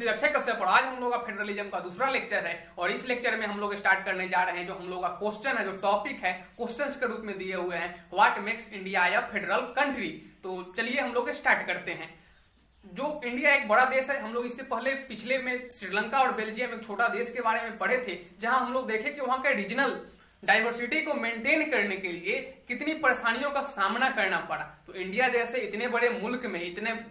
श्री अक्षय कश्यप और आज हम लोग का फेडरलिज्म का दूसरा लेक्चर है और इस लेक्चर में हम लोग स्टार्ट करने जा रहे हैं जो हम लोग का क्वेश्चन है, जो टॉपिक है क्वेश्चंस के रूप में दिए हुए हैं, what makes India a federal country. तो चलिए हम लोग स्टार्ट करते हैं। जो इंडिया एक बड़ा देश है, हम लोग इससे पहले पिछले में श्रीलंका और बेल्जियम एक छोटा देश के बारे में पढ़े थे, जहां हम लोग देखे कि वहां के रीजनल डाइवर्सिटी को मेंटेन करने के लिए कितनी परेशानियों का सामना करना पड़ा। तो इंडिया जैसे इतने बड़े मुल्क में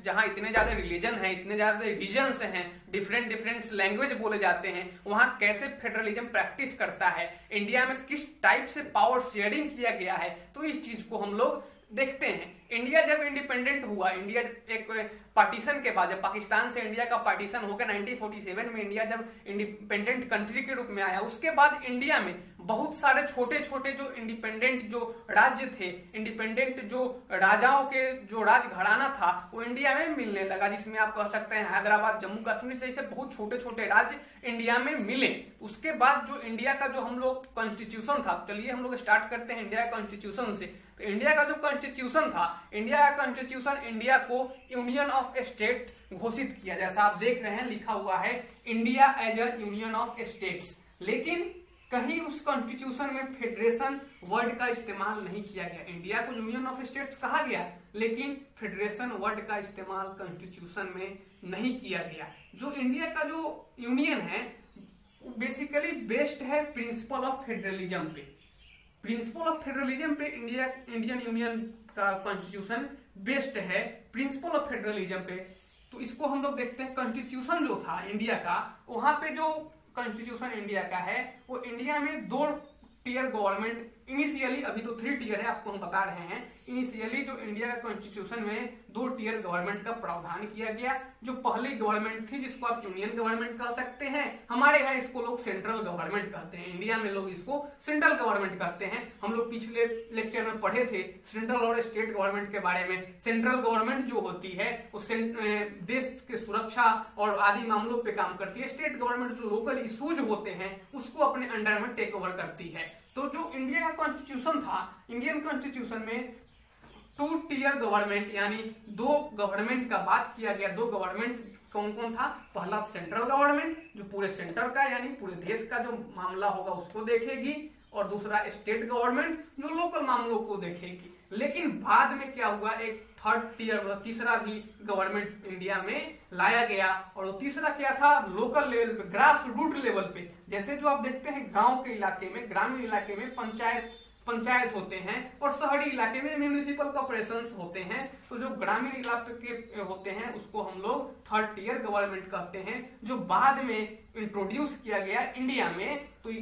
जहां इतने ज्यादा रिलीजन है, इतने ज्यादा रीजन्स हैं, डिफरेंट लैंग्वेज बोले जाते हैं, वहां कैसे फेडरलिज्म प्रैक्टिस करता है, इंडिया में किस टाइप से पावर शेयरिंग किया गया है, तो इस चीज को हम लोग देखते हैं। इंडिया जब इंडिपेंडेंट हुआ, इंडिया एक पार्टीशन के बाद जब पाकिस्तान से इंडिया का पार्टीशन हो गया 1947 में, इंडिया जब इंडिपेंडेंट कंट्री के रूप में आया, उसके बाद इंडिया में बहुत सारे छोटे छोटे जो इंडिपेंडेंट जो राज्य थे, इंडिपेंडेंट जो राजाओं के जो राज घराना था, वो इंडिया में मिलने लगा, जिसमें आप कह सकते हैं हैदराबाद, जम्मू कश्मीर जैसे बहुत छोटे छोटे राज्य इंडिया में मिले। उसके बाद जो इंडिया का जो हम लोग कॉन्स्टिट्यूशन था, चलिए हम लोग स्टार्ट करते हैं इंडिया कॉन्स्टिट्यूशन से। तो इंडिया का जो कॉन्स्टिट्यूशन था, इंडिया का कॉन्स्टिट्यूशन इंडिया को यूनियन ऑफ स्टेट घोषित किया, जैसा आप देख रहे हैं लिखा हुआ है India as a union of states. लेकिन कहीं उस कॉन्स्टिट्यूशन में फेडरेशन वर्ड का इस्तेमाल नहीं किया गया। इंडिया को यूनियन ऑफ स्टेट्स कहा गया, लेकिन फेडरेशन वर्ड का इस्तेमाल कॉन्स्टिट्यूशन में नहीं किया गया। जो इंडिया का जो यूनियन है बेसिकली बेस्ड है प्रिंसिपल ऑफ फेडरलिज्म पे। प्रिंसिपल ऑफ फेडरलिज्म पे इंडियन यूनियन का कॉन्स्टिट्यूशन बेस्ड है प्रिंसिपल ऑफ फेडरलिज्म पे। तो इसको हम लोग देखते हैं। कॉन्स्टिट्यूशन जो था इंडिया का, वहां पे जो कॉन्स्टिट्यूशन इंडिया का है, वो इंडिया में 2 टीयर गवर्नमेंट, इनिशियली अभी तो 3 टीयर है, आपको हम बता रहे हैं। इनिशियली जो इंडिया का कॉन्स्टिट्यूशन में 2 टीयर गवर्नमेंट का प्रावधान किया गया। जो पहली गवर्नमेंट थी, जिसको आप यूनियन गवर्नमेंट कह सकते हैं, हमारे यहाँ इसको लोग सेंट्रल गवर्नमेंट कहते हैं, इंडिया में लोग इसको सेंट्रल गवर्नमेंट कहते हैं। हम लोग पिछले लेक्चर में पढ़े थे सेंट्रल और स्टेट गवर्नमेंट के बारे में। सेंट्रल गवर्नमेंट जो होती है वो देश के सुरक्षा और आदि मामलों पे काम करती है। स्टेट गवर्नमेंट जो लोकल इश्यूज होते हैं उसको अपने अंडर में टेक ओवर करती है। तो जो इंडिया का कॉन्स्टिट्यूशन था, इंडियन कॉन्स्टिट्यूशन में 2 टीयर गवर्नमेंट यानी 2 गवर्नमेंट का बात किया गया। 2 गवर्नमेंट कौन कौन था? पहला सेंट्रल गवर्नमेंट जो पूरे सेंटर का यानी पूरे देश का जो मामला होगा उसको देखेगी, और दूसरा स्टेट गवर्नमेंट जो लोकल मामलों को देखेगी। लेकिन बाद में क्या हुआ, एक 3rd टीयर तीसरा भी गवर्नमेंट इंडिया में लाया गया, और वो तीसरा क्या था? लोकल लेवल पे, ग्रास रूट लेवल पे। जैसे जो आप देखते हैं गांव के इलाके में, ग्रामीण इलाके में पंचायत होते हैं, और शहरी इलाके में म्यूनिसिपल कॉर्पोरेशंस होते हैं। तो जो ग्रामीण इलाके के होते हैं उसको हम लोग 3rd टीयर गवर्नमेंट कहते हैं, जो बाद में इंट्रोड्यूस किया गया इंडिया में। तो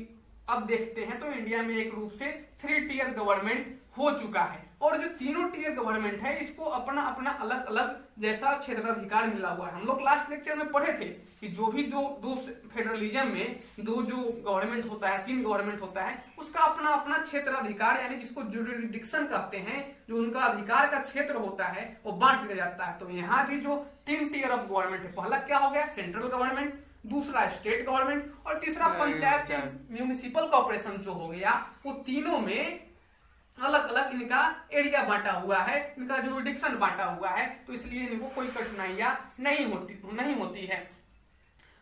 अब देखते हैं तो इंडिया में एक रूप से 3 टीयर गवर्नमेंट हो चुका है। और जो तीनों टीयर गवर्नमेंट है, इसको अपना अपना अलग अलग जैसा क्षेत्राधिकार मिला हुआ है। हम लोग लास्ट लेक्चर में पढ़े थे कि जो भी दो फेडरलिज्म में 2 जो गवर्नमेंट होता है, 3 गवर्नमेंट होता है, उसका अपना अपना क्षेत्राधिकार यानी जिसको जुरिडिक्शन कहते हैं, जो उनका अधिकार का क्षेत्र होता है वो बांट दिया जाता है। तो यहाँ भी जो 3 टीयर ऑफ गवर्नमेंट है, पहला क्या हो गया? सेंट्रल गवर्नमेंट, दूसरा स्टेट गवर्नमेंट, और तीसरा पंचायत या म्यूनिसिपल कॉर्पोरेशन जो हो गया। वो तीनों में अलग अलग इनका एरिया बांटा हुआ है, इनका जुरिडिक्शन बांटा हुआ है। तो इसलिए इनको कोई कठिनाइयां नहीं होती है।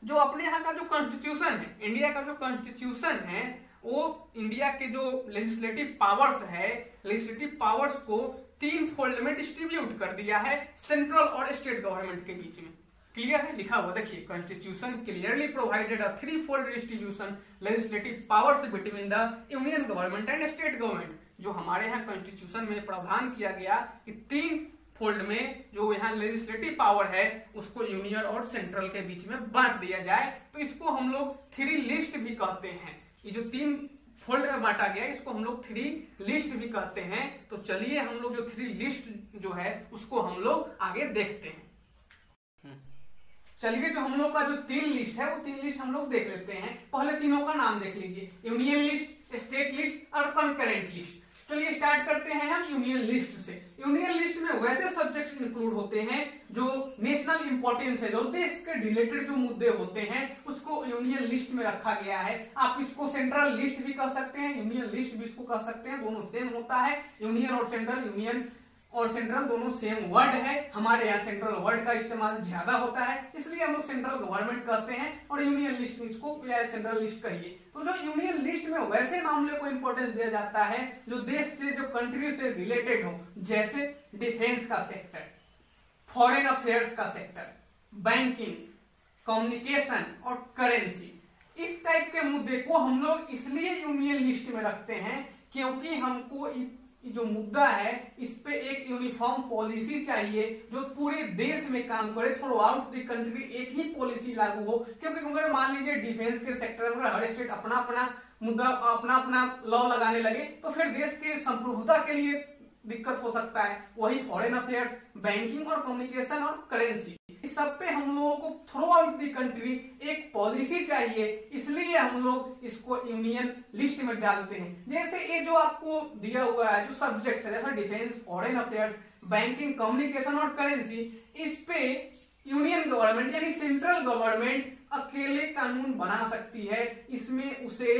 जो अपने यहाँ का जो कॉन्स्टिट्यूशन है, इंडिया का जो कॉन्स्टिट्यूशन है, वो इंडिया के जो लेजिस्लेटिव पावर्स है, लेजिस्लेटिव पावर्स को 3 फोल्ड में डिस्ट्रीब्यूट कर दिया है सेंट्रल और स्टेट गवर्नमेंट के बीच में। क्लियर है? लिखा हुआ देखिए, constitution clearly provided a 3-fold distribution legislative powers between the union government and state government. जो हमारे यहाँ कॉन्स्टिट्यूशन में प्रावधान किया गया कि 3 फोल्ड में जो यहाँ लेजिस्लेटिव पावर है उसको यूनियन और सेंट्रल के बीच में बांट दिया जाए। तो इसको हम लोग 3 लिस्ट भी कहते हैं। ये जो 3 फोल्ड में बांटा गया इसको हम लोग 3 लिस्ट भी कहते हैं। तो चलिए हम लोग जो 3 लिस्ट जो है उसको हम लोग आगे देखते हैं। चलिए जो हम लोग का जो 3 लिस्ट है वो 3 लिस्ट हम लोग देख लेते हैं। पहले तीनों का नाम देख लीजिए, यूनियन लिस्ट, स्टेट लिस्ट और कंकरेंट लिस्ट। चलिए स्टार्ट करते हैं हम यूनियन लिस्ट से। यूनियन लिस्ट में वैसे सब्जेक्ट्स इंक्लूड होते हैं जो नेशनल इंपॉर्टेंस है, जो देश के रिलेटेड जो मुद्दे होते हैं उसको यूनियन लिस्ट में रखा गया है। आप इसको सेंट्रल लिस्ट भी कह सकते हैं, यूनियन लिस्ट भी इसको कह सकते हैं, दोनों सेम होता है। यूनियन और सेंट्रल, यूनियन और सेंट्रल दोनों सेम वर्ड है। हमारे यहाँ सेंट्रल वर्ड का इस्तेमाल ज्यादा होता है, इसलिए हम लोग सेंट्रल गवर्नमेंट कहते हैं और यूनियन लिस्ट इसको या सेंट्रल लिस्ट कहिए। तो जो यूनियन लिस्ट में वैसे मामले को इंपॉर्टेंस दिया जाता है जो देश से, जो कंट्री से रिलेटेड हो, जैसे डिफेंस का सेक्टर, फॉरेन अफेयर्स का सेक्टर, बैंकिंग, कम्युनिकेशन और करेंसी। इस टाइप के मुद्दे को हम लोग इसलिए यूनियन लिस्ट में रखते हैं क्योंकि हमको जो मुद्दा है इस पे एक यूनिफॉर्म पॉलिसी चाहिए जो पूरे देश में काम करे, थ्रू आउट द कंट्री एक ही पॉलिसी लागू हो। क्योंकि अगर मान लीजिए डिफेंस के सेक्टर में हर स्टेट अपना अपना मुद्दा, अपना अपना लॉ लगाने लगे तो फिर देश के संप्रभुता के लिए दिक्कत हो सकता है। वही फॉरेन अफेयर्स, बैंकिंग और कम्युनिकेशन और करेंसी, इस सब पे हम लोगों को थ्रू आउट द कंट्री एक पॉलिसी चाहिए, इसलिए हम लोग इसको यूनियन लिस्ट में डालते हैं। जैसे ये जो आपको दिया हुआ है जो सब्जेक्ट्स है, जैसे defence, foreign affairs, banking, communication और करेंसी, इस पे यूनियन गवर्नमेंट यानी सेंट्रल गवर्नमेंट अकेले कानून बना सकती है। इसमें उसे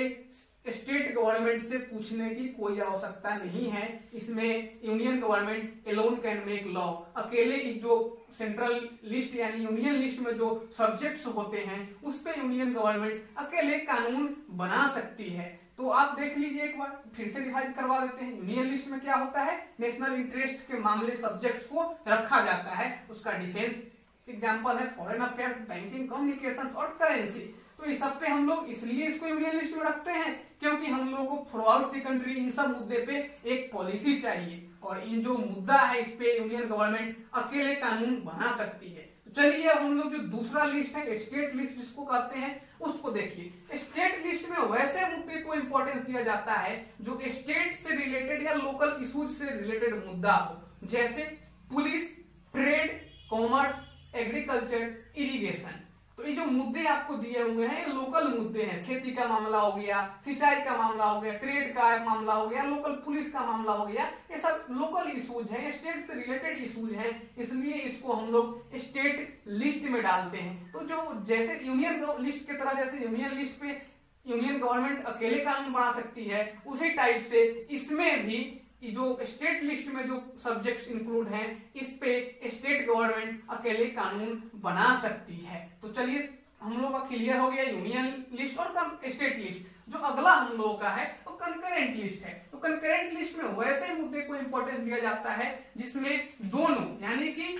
स्टेट गवर्नमेंट से पूछने की कोई आवश्यकता नहीं है। इसमें union government alone can make law. अकेले इस जो सेंट्रल लिस्ट यानी यूनियन लिस्ट में जो सब्जेक्ट्स होते हैं उस पे यूनियन गवर्नमेंट अकेले कानून बना सकती है। तो आप देख लीजिए, एक बार फिर से रिवाइज करवा देते हैं। यूनियन लिस्ट में क्या होता है, नेशनल इंटरेस्ट के मामले सब्जेक्ट्स को रखा जाता है। उसका डिफेंस एग्जाम्पल है, फॉरेन अफेयर्स, बैंकिंग, कम्युनिकेशन और करेंसी। तो इस सब पे हम लोग इसलिए इसको यूनियन लिस्ट में रखते हैं क्योंकि हम लोगों को through out the country in सब मुद्दे पे एक पॉलिसी चाहिए और इन जो मुद्दा है इस पे यूनियन गवर्नमेंट अकेले कानून बना सकती है। तो चलिए अब हम लोग जो दूसरा लिस्ट है, स्टेट लिस्ट जिसको कहते हैं, उसको देखिए। स्टेट लिस्ट में वैसे मुद्दे को इंपॉर्टेंस दिया जाता है जो स्टेट से रिलेटेड या लोकल इशूज से रिलेटेड मुद्दा हो, जैसे police, trade, commerce, agriculture, irrigation. तो ये जो मुद्दे आपको दिए हुए हैं ये लोकल मुद्दे हैं। खेती का मामला हो गया, सिंचाई का मामला हो गया, ट्रेड का मामला हो गया, लोकल पुलिस का मामला हो गया, ये सब लोकल इशूज हैं, स्टेट से रिलेटेड इशूज हैं, इसलिए इसको हम लोग स्टेट लिस्ट में डालते हैं। तो जो जैसे यूनियन लिस्ट की तरह, जैसे यूनियन लिस्ट पे यूनियन गवर्नमेंट अकेले कानून बना सकती है, उसी टाइप से इसमें भी जो स्टेट लिस्ट में जो सब्जेक्ट्स इंक्लूड हैं इस पे स्टेट गवर्नमेंट अकेले कानून बना सकती है। तो चलिए हम लोग का क्लियर हो गया यूनियन लिस्ट और स्टेट लिस्ट। जो अगला हम लोगों का है वो कंकरेंट लिस्ट है। तो कंकरेंट लिस्ट में वैसे मुद्दे को इंपॉर्टेंस दिया जाता है जिसमें दोनों यानी कि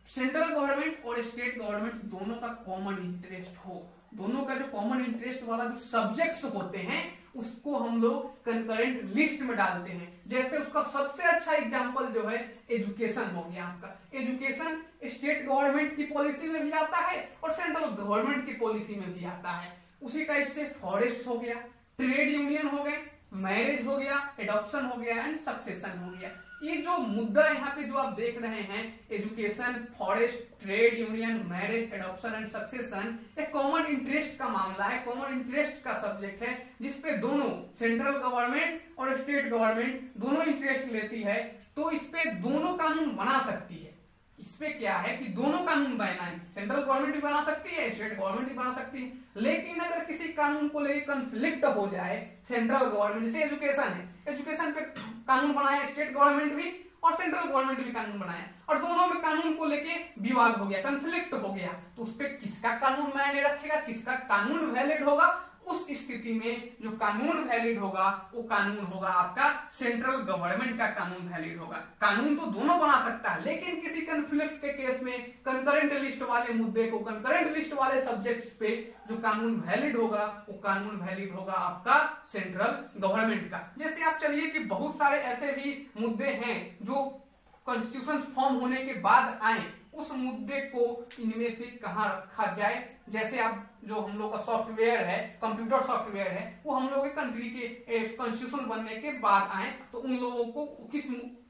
सेंट्रल गवर्नमेंट और स्टेट गवर्नमेंट दोनों का कॉमन इंटरेस्ट हो। दोनों का जो कॉमन इंटरेस्ट वाला जो सब्जेक्ट्स होते हैं उसको हम लोग कंकरेंट लिस्ट में डालते हैं। जैसे उसका सबसे अच्छा एग्जांपल जो है एजुकेशन हो गया। आपका एजुकेशन स्टेट गवर्नमेंट की पॉलिसी में भी आता है और सेंट्रल गवर्नमेंट की पॉलिसी में भी आता है। उसी टाइप से फॉरेस्ट हो गया, ट्रेड यूनियन हो गए, मैरिज हो गया, एडॉप्शन हो गया एंड सक्सेशन हो गया। ये जो मुद्दा यहाँ पे जो आप देख रहे हैं education, forest, trade union, marriage, adoption and succession, एक कॉमन इंटरेस्ट का मामला है, कॉमन इंटरेस्ट का सब्जेक्ट है जिसपे दोनों सेंट्रल गवर्नमेंट और स्टेट गवर्नमेंट दोनों इंटरेस्ट लेती है। तो इस पे दोनों कानून बना सकती है। इस पे क्या है कि दोनों कानून बनाए, सेंट्रल गवर्नमेंट भी बना सकती है, स्टेट गवर्नमेंट भी बना सकती है। लेकिन अगर किसी कानून को लेकर कंफ्लिक्ट हो जाए सेंट्रल गवर्नमेंट से, एजुकेशन है, एजुकेशन पे कानून बनाया स्टेट गवर्नमेंट भी और सेंट्रल गवर्नमेंट भी कानून बनाया और दोनों में कानून को लेके विवाद हो गया, कंफ्लिक्ट हो गया, तो उस पे किसका कानून मायने रखेगा, किसका कानून वैलिड होगा, उस स्थिति में जो कानून वैलिड होगा वो कानून होगा आपका सेंट्रल गवर्नमेंट का कानून वैलिड होगा। कानून तो दोनों बना सकता है लेकिन किसी कंफ्लिक्ट के केस में कंकरेंट लिस्ट वाले मुद्दे को, कंकरेंट लिस्ट वाले सब्जेक्ट्स पे जो कानून वैलिड होगा वो कानून वैलिड होगा आपका सेंट्रल गवर्नमेंट का। जैसे आप चलिए कि बहुत सारे ऐसे भी मुद्दे हैं जो कॉन्स्टिट्यूशन फॉर्म होने के बाद आए, उस मुद्दे को इनमें से कहां रखा जाए। जैसे आप जो हम लोग का सॉफ्टवेयर है, कंप्यूटर सॉफ्टवेयर है, वो हम लोग कंट्री के कॉन्स्टिट्यूशन बनने के बाद आए, तो उन लोगों को किस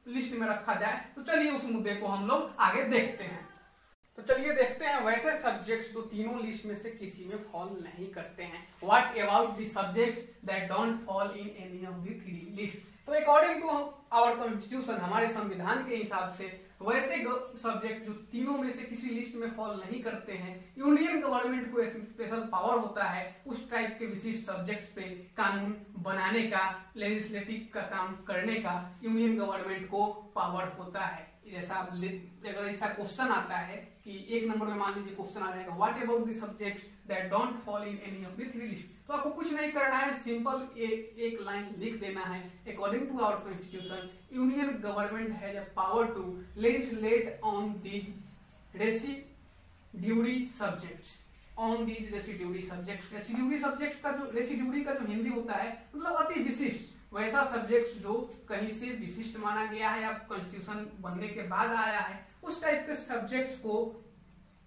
लिस्ट में रखा जाए। तो चलिए उस मुद्दे को हम लोग आगे देखते हैं। तो चलिए देखते हैं वैसे सब्जेक्ट्स जो तीनों लिस्ट में से किसी में फॉल नहीं करते हैं। What about the subjects that don't fall in any of the three list. तो अकॉर्डिंग टू आवर कॉन्स्टिट्यूशन, हमारे संविधान के हिसाब से वैसे सब्जेक्ट जो तीनों में से किसी लिस्ट में फॉल नहीं करते हैं, यूनियन गवर्नमेंट को स्पेशल पावर होता है उस टाइप के विशिष्ट सब्जेक्ट्स पे कानून बनाने का, लेजिस्लेटिव का काम करने का यूनियन गवर्नमेंट को पावर होता है। जैसा अगर ऐसा क्वेश्चन आता है कि 1 नंबर में मान लीजिए क्वेश्चन आ जाएगा what about the subjects that don't fall in any of the 3 list, तो आपको कुछ नहीं करना है, सिंपल एक लाइन लिख देना है according to our constitution union government has a power to legislate on these residuary subjects, on these residuary subjects. Residuary subjects का जो रेसिड्यूरी का जो हिंदी होता है मतलब अति विशिष्ट, वैसा सब्जेक्ट्स जो कहीं से विशिष्ट माना गया है या कॉन्स्टिट्यूशन बनने के बाद आया है, उस टाइप के सब्जेक्ट्स को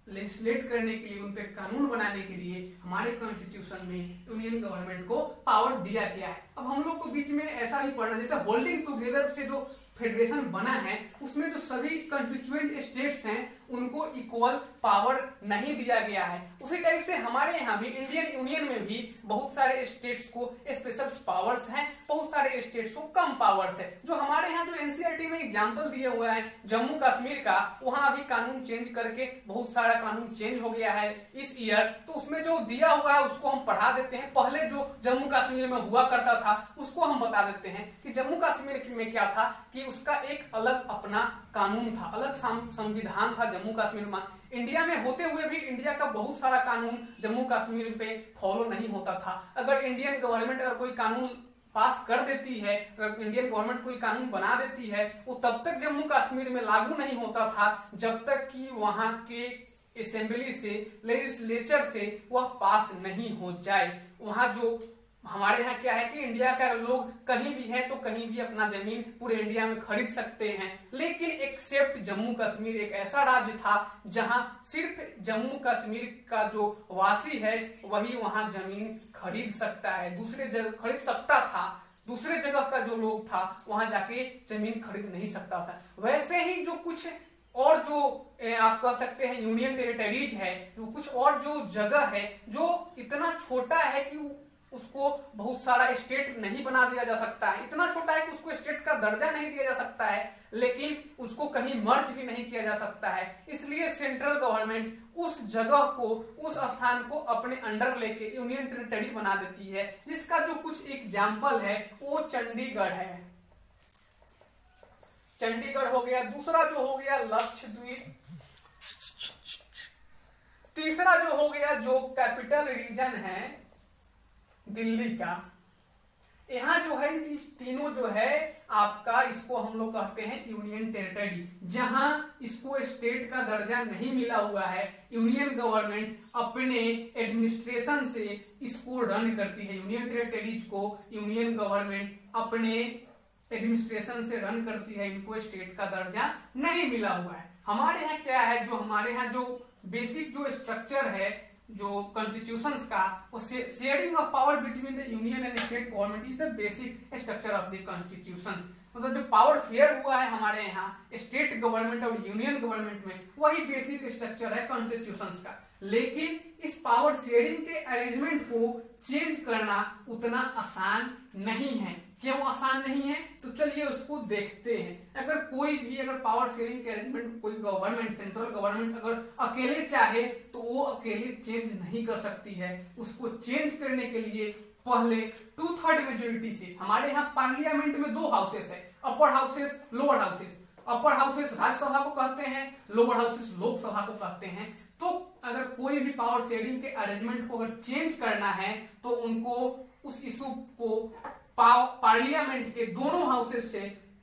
लेजिस्लेट करने के लिए, उन पे कानून बनाने के लिए हमारे कॉन्स्टिट्यूशन में यूनियन गवर्नमेंट को पावर दिया गया है। अब हम लोग को बीच में ऐसा ही पढ़ना, जैसे होल्डिंग टुगेदर से जो फेडरेशन बना है उसमें जो सभी कंस्टिट्यूएंट स्टेट्स हैं उनको इक्वल पावर नहीं दिया गया है। उसी टाइप से हमारे यहाँ भी इंडियन यूनियन में भी बहुत सारे स्टेट्स को स्पेशल पावर्स हैं, बहुत सारे स्टेट्स को कम पावर्स है। जो हमारे यहाँ जो एनसीईआरटी में एग्जांपल दिया हुआ है जम्मू कश्मीर का, वहां अभी कानून चेंज करके बहुत सारा कानून चेंज हो गया है इस ईयर, तो उसमें जो दिया हुआ है उसको हम पढ़ा देते हैं। पहले जो जम्मू कश्मीर में हुआ करता था उसको हम बता देते हैं कि जम्मू कश्मीर में क्या था कि उसका एक अलग अपना कानून था, अलग संविधान था जम्मू कश्मीर में। इंडिया में होते हुए भी इंडिया का बहुत सारा कानून जम्मू कश्मीर पे फॉलो नहीं होता था। अगर इंडियन गवर्नमेंट अगर कोई कानून पास कर देती है, अगर इंडियन गवर्नमेंट कोई कानून बना देती है, वो तब तक जम्मू कश्मीर में लागू नहीं होता था जब तक कि वहां के असेंबली से, लेजिस्लेचर से वह पास नहीं हो जाए। वहां जो हमारे यहाँ क्या है कि इंडिया का लोग कहीं भी हैं तो कहीं भी अपना जमीन पूरे इंडिया में खरीद सकते हैं, लेकिन एक्सेप्ट जम्मू कश्मीर एक ऐसा राज्य था जहां सिर्फ जम्मू कश्मीर का जो वासी है वही वहां जमीन खरीद सकता है, दूसरे जगह खरीद सकता था, दूसरे जगह का जो लोग था वहां जाके जमीन खरीद नहीं सकता था। वैसे ही जो कुछ और जो आप कह सकते हैं यूनियन टेरिटरीज है, जो कुछ और जो जगह है जो इतना छोटा है कि उसको बहुत सारा स्टेट नहीं बना दिया जा सकता है, इतना छोटा है कि उसको स्टेट का दर्जा नहीं दिया जा सकता है, लेकिन उसको कहीं मर्ज भी नहीं किया जा सकता है। इसलिए सेंट्रल गवर्नमेंट उस जगह को, उस स्थान को अपने अंडर लेके यूनियन टेरिटरी बना देती है, जिसका जो कुछ एग्जाम्पल है वो चंडीगढ़ है। चंडीगढ़ हो गया, दूसरा जो हो गया लक्षद्वीप, तीसरा जो हो गया जो कैपिटल रीजन है दिल्ली का। यहाँ जो है तीनों जो है आपका, इसको हम लोग कहते हैं यूनियन टेरिटरी, जहां इसको स्टेट का दर्जा नहीं मिला हुआ है। यूनियन गवर्नमेंट अपने एडमिनिस्ट्रेशन से इसको रन करती है, यूनियन टेरिटरीज को यूनियन गवर्नमेंट अपने एडमिनिस्ट्रेशन से रन करती है, इनको स्टेट का दर्जा नहीं मिला हुआ है। हमारे यहाँ क्या है, जो हमारे यहाँ जो बेसिक जो स्ट्रक्चर है जो कॉन्स्टिट्यूशंस का, वो sharing of power between the union and state government is the basic structure of the constitutions. मतलब जो पावर शेयर हुआ है हमारे यहाँ स्टेट गवर्नमेंट और यूनियन गवर्नमेंट में, वही बेसिक स्ट्रक्चर है कॉन्स्टिट्यूशंस का। लेकिन इस पावर शेयरिंग के अरेंजमेंट को चेंज करना उतना आसान नहीं है। क्यों आसान नहीं है, तो चलिए उसको देखते हैं। अगर कोई भी अगर पावर शेयरिंग के अरेंजमेंट कोई गवर्नमेंट, सेंट्रल गवर्नमेंट अगर अकेले चाहे तो वो अकेले चेंज नहीं कर सकती है। उसको चेंज करने के लिए पहले 2/3 मेजोरिटी से, हमारे यहाँ पार्लियामेंट में 2 हाउसेस है, अपर हाउसेस, लोअर हाउसेस। अपर हाउसेस राज्यसभा को कहते हैं, लोअर हाउसेस लोकसभा को कहते हैं। तो अगर कोई भी पावर शेयरिंग के अरेंजमेंट को अगर चेंज करना है तो उनको उस इशू को पार्लियामेंट के दोनों हाउसेस से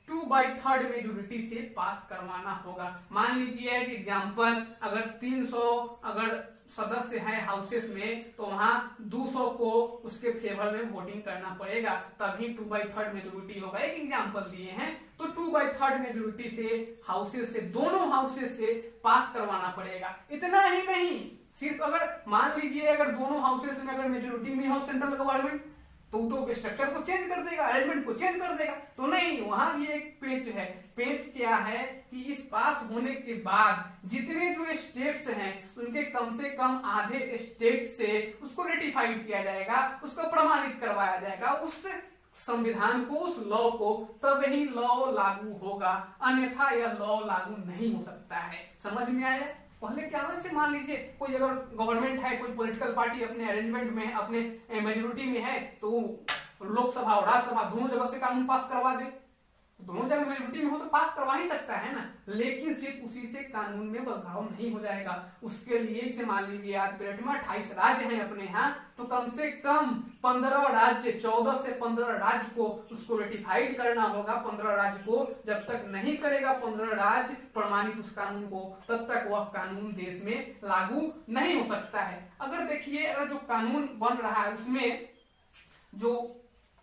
2/3 मेजोरिटी से पास करवाना होगा। मान लीजिए एग्जाम्पल, अगर 300 अगर सदस्य हैं हाउसेस में तो वहां 200 को उसके फेवर में वोटिंग करना पड़ेगा, तभी 2/3 मेजोरिटी होगा। एक एग्जाम्पल दिए हैं, तो 2/3 मेजोरिटी से हाउसेस से, दोनों हाउसेस से पास करवाना पड़ेगा। इतना ही नहीं, सिर्फ अगर मान लीजिए अगर दोनों हाउसेस में अगर मेजोरिटी में हो सेंट्रल गवर्नमेंट तो स्ट्रक्चर को चेंज कर देगा, अरेंजमेंट को चेंज कर देगा। तो नहीं, वहां भी एक पेच है। पेच क्या है कि इस पास होने के बाद जितने जो स्टेट्स हैं उनके कम से कम आधे स्टेट से उसको रेटिफाइड किया जाएगा, उसको प्रमाणित करवाया जाएगा, उससे संविधान को, उस लॉ को, तब ही लॉ लागू होगा, अन्यथा यह लॉ लागू नहीं हो सकता है। समझ में आया? पहले क्या होना चाहिए, मान लीजिए कोई अगर गवर्नमेंट है, कोई पॉलिटिकल पार्टी अपने अरेंजमेंट में है, अपने मेजोरिटी में है, तो लोकसभा और राज्यसभा दोनों जगह से कानून पास करवा दे, दोनों जगह मेजोरिटी में हो तो पास करवा ही सकता है ना, लेकिन सिर्फ उसी से कानून में बदलाव नहीं हो जाएगा। उसके लिए इसे मान लीजिए आज के डेट में 28 राज्य हैं अपने यहाँ, तो कम से कम 15 राज्य, 14 से 15 राज्य को उसको रेटिफाइड करना होगा। 15 राज्य को जब तक नहीं करेगा 15 राज्य प्रमाणित उस कानून को, तब तक वह कानून देश में लागू नहीं हो सकता है। अगर देखिए, अगर जो कानून बन रहा है उसमें जो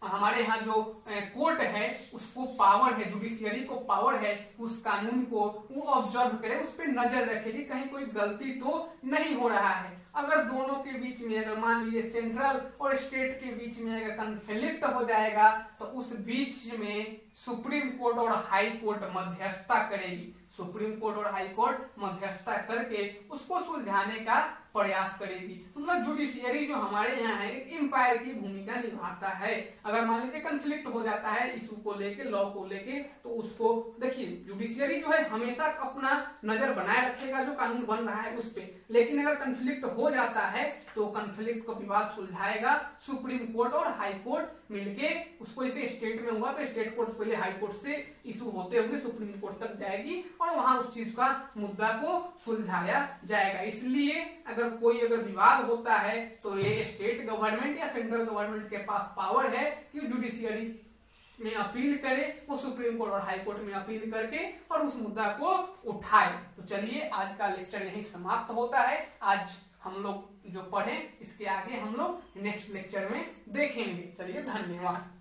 हमारे यहाँ जो कोर्ट है उसको पावर है, जुडिशियरी को पावर है उस कानून को वो ऑब्जर्व करे, उस पर नजर रखे कि कहीं कोई गलती तो नहीं हो रहा है। अगर दोनों के बीच में, अगर मान लीजिए सेंट्रल और स्टेट के बीच में अगर कन्फ्लिक्ट हो जाएगा तो उस बीच में सुप्रीम कोर्ट और हाई कोर्ट मध्यस्थता करेगी। सुप्रीम कोर्ट और हाई कोर्ट मध्यस्थता करके उसको सुलझाने का प्रयास करेगी। मतलब जुडिशियरी जो हमारे यहाँ है एक एम्पायर की भूमिका निभाता है। अगर मान लीजिए कन्फ्लिक्ट हो जाता है इशू को लेके, लॉ को लेके, तो उसको देखिए जुडिशियरी जो है हमेशा अपना नजर बनाए रखेगा जो कानून बन रहा है उस पे, लेकिन अगर कन्फ्लिक्ट हो जाता है तो कन्फ्लिक्ट को विवाद सुलझाएगा सुप्रीम कोर्ट और हाई कोर्ट मिलके। उसको इसे स्टेट में हुआ तो स्टेट कोर्ट पहले हाई कोर्ट से इशू होते हुए सुप्रीम कोर्ट तक जाएगी और वहां उस चीज का मुद्दा को सुलझाया जाएगा। इसलिए अगर कोई विवाद होता है तो ये स्टेट गवर्नमेंट या सेंट्रल गवर्नमेंट के पास पावर है कि जुडिशियरी में अपील करे, वो सुप्रीम कोर्ट और हाई कोर्ट में अपील करके और उस मुद्दा को उठाए। तो चलिए आज का लेक्चर यहीं समाप्त होता है। आज हम लोग जो पढ़े इसके आगे हम लोग नेक्स्ट लेक्चर में देखेंगे। चलिए, धन्यवाद।